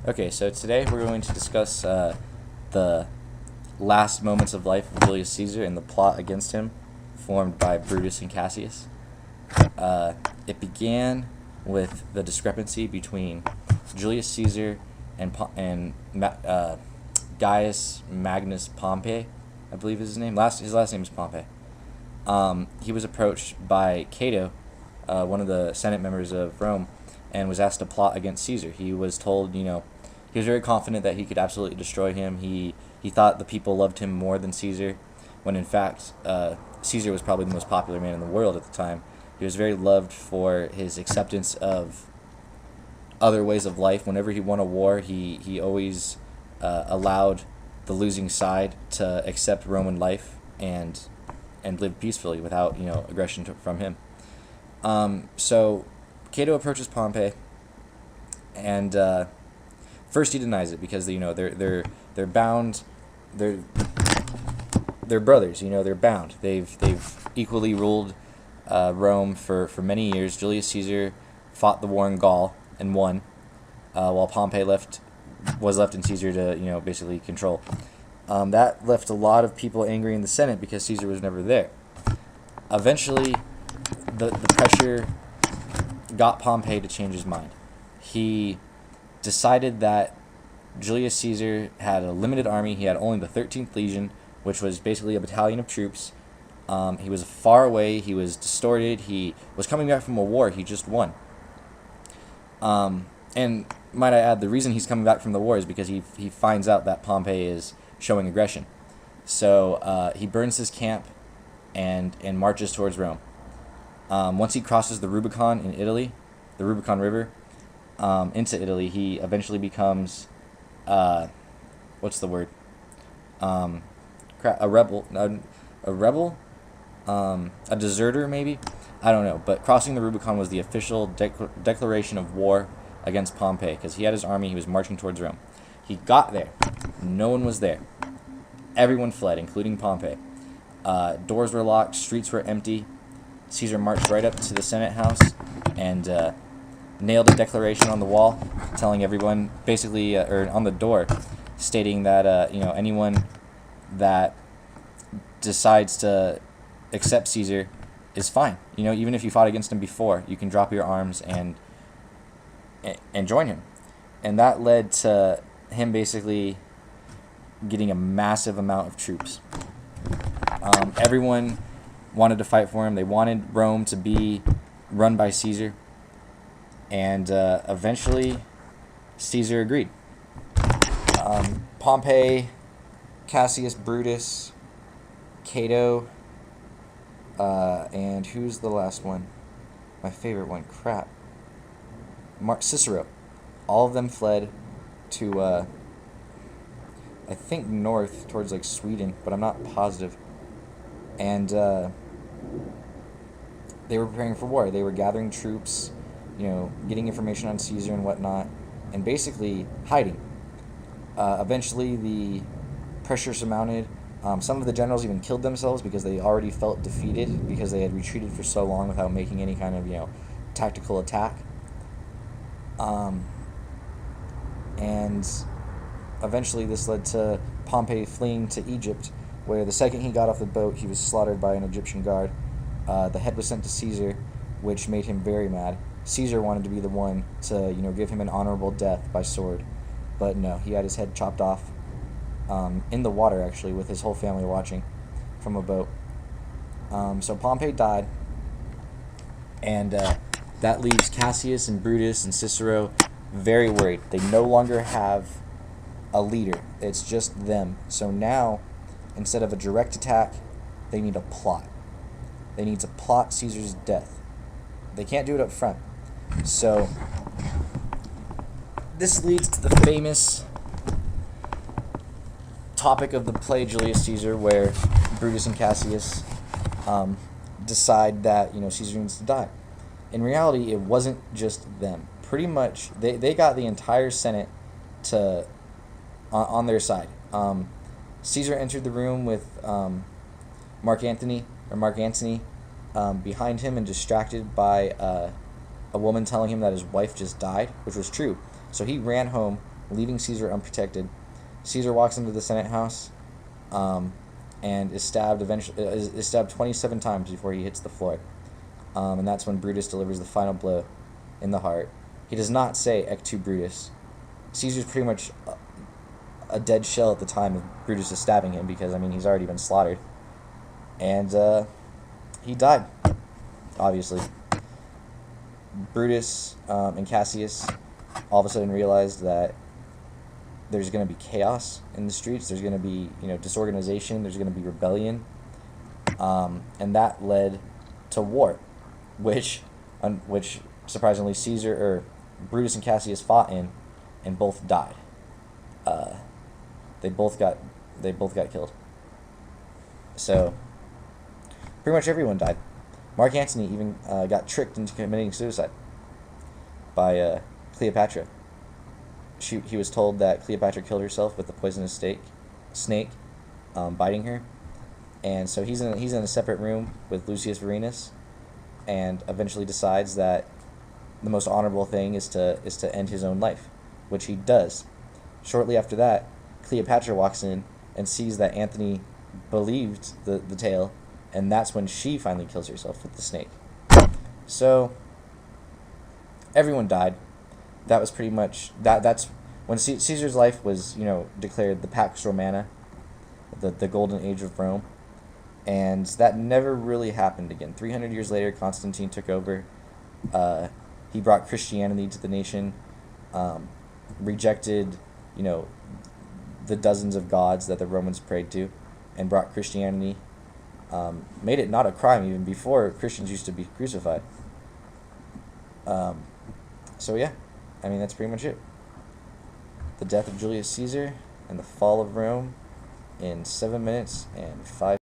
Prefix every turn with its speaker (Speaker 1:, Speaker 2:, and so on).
Speaker 1: Okay, so today we're going to discuss the last moments of life of Julius Caesar and the plot against him formed by Brutus and Cassius. It began with the discrepancy between Julius Caesar and Gaius Magnus Pompey, I believe is his name. His last name is Pompey. He was approached by Cato, one of the Senate members of Rome, and was asked to plot against Caesar. He was told, he was very confident that he could absolutely destroy him. He thought the people loved him more than Caesar, when in fact Caesar was probably the most popular man in the world at the time. He was very loved for his acceptance of other ways of life. Whenever he won a war, he always allowed the losing side to accept Roman life and live peacefully without aggression from him. So Cato approaches Pompey, and first he denies it because they're bound. They're brothers. They're bound. They've equally ruled Rome for many years. Julius Caesar fought the war in Gaul and won, while Pompey was left in Caesar to basically control. That left a lot of people angry in the Senate because Caesar was never there. Eventually, the pressure got Pompey to change his mind. He decided that Julius Caesar had a limited army. He had only the 13th Legion, which was basically a battalion of troops. He was far away. He was distorted. He was coming back from a war he just won. And might I add, the reason he's coming back from the war is because he finds out that Pompey is showing aggression. So he burns his camp and marches towards Rome. Once he crosses the Rubicon in Italy, the Rubicon River, into Italy, he eventually becomes, what's the word? A rebel, a deserter maybe? I don't know. But crossing the Rubicon was the official declaration of war against Pompey, because he had his army, he was marching towards Rome. He got there. No one was there. Everyone fled, including Pompey. Doors were locked, streets were empty. Caesar marched right up to the Senate house and nailed a declaration on the wall, telling everyone, basically, or on the door, stating that anyone that decides to accept Caesar is fine. Even if you fought against him before, you can drop your arms and join him. And that led to him basically getting a massive amount of troops. Everyone wanted to fight for him. They wanted Rome to be run by Caesar. And eventually, Caesar agreed. Pompey, Cassius, Brutus, Cato, and who's the last one? My favorite one. Crap. Cicero. All of them fled to, I think, north towards like Sweden, but I'm not positive. And they were preparing for war. They were gathering troops, getting information on Caesar and whatnot, and basically hiding. Eventually, the pressure surmounted. Some of the generals even killed themselves because they already felt defeated because they had retreated for so long without making any kind of, tactical attack. And eventually this led to Pompey fleeing to Egypt, where the second he got off the boat, he was slaughtered by an Egyptian guard. The head was sent to Caesar, which made him very mad. Caesar wanted to be the one to, give him an honorable death by sword. But no, he had his head chopped off in the water, actually, with his whole family watching from a boat. So Pompey died, and that leaves Cassius and Brutus and Cicero very worried. They no longer have a leader. It's just them. So now, instead of a direct attack, they need a plot. They need to plot Caesar's death. They can't do it up front. So this leads to the famous topic of the play Julius Caesar, where Brutus and Cassius decide that Caesar needs to die. In reality, it wasn't just them. Pretty much, they got the entire Senate on their side. Caesar entered the room with Mark Antony behind him and distracted by a woman telling him that his wife just died, which was true. So he ran home, leaving Caesar unprotected. Caesar walks into the Senate house, and is stabbed. Is stabbed 27 times before he hits the floor, and that's when Brutus delivers the final blow in the heart. He does not say "Ectu Brutus." Caesar's pretty much a dead shell at the time of Brutus is stabbing him, because I mean he's already been slaughtered, and he died, obviously. Brutus and Cassius all of a sudden realized that there's going to be chaos in the streets. There's going to be, disorganization. There's going to be rebellion, and that led to war, which surprisingly Brutus and Cassius fought in, and both died. They both got killed. So pretty much everyone died. Mark Antony even got tricked into committing suicide by Cleopatra. He was told that Cleopatra killed herself with a poisonous snake biting her, and so he's in a separate room with Lucius Vorenus, and eventually decides that the most honorable thing is to end his own life, which he does. Shortly after that, Cleopatra walks in and sees that Antony believed the tale, and that's when she finally kills herself with the snake. So everyone died. That was pretty much that's when Caesar's life was declared the Pax Romana, the golden age of Rome, and that never really happened again. 300 years later, Constantine took over. He brought Christianity to the nation, rejected the dozens of gods that the Romans prayed to, and brought Christianity. Made it not a crime even before Christians used to be crucified. So yeah, I mean that's pretty much it. The death of Julius Caesar and the fall of Rome in 7 minutes and 5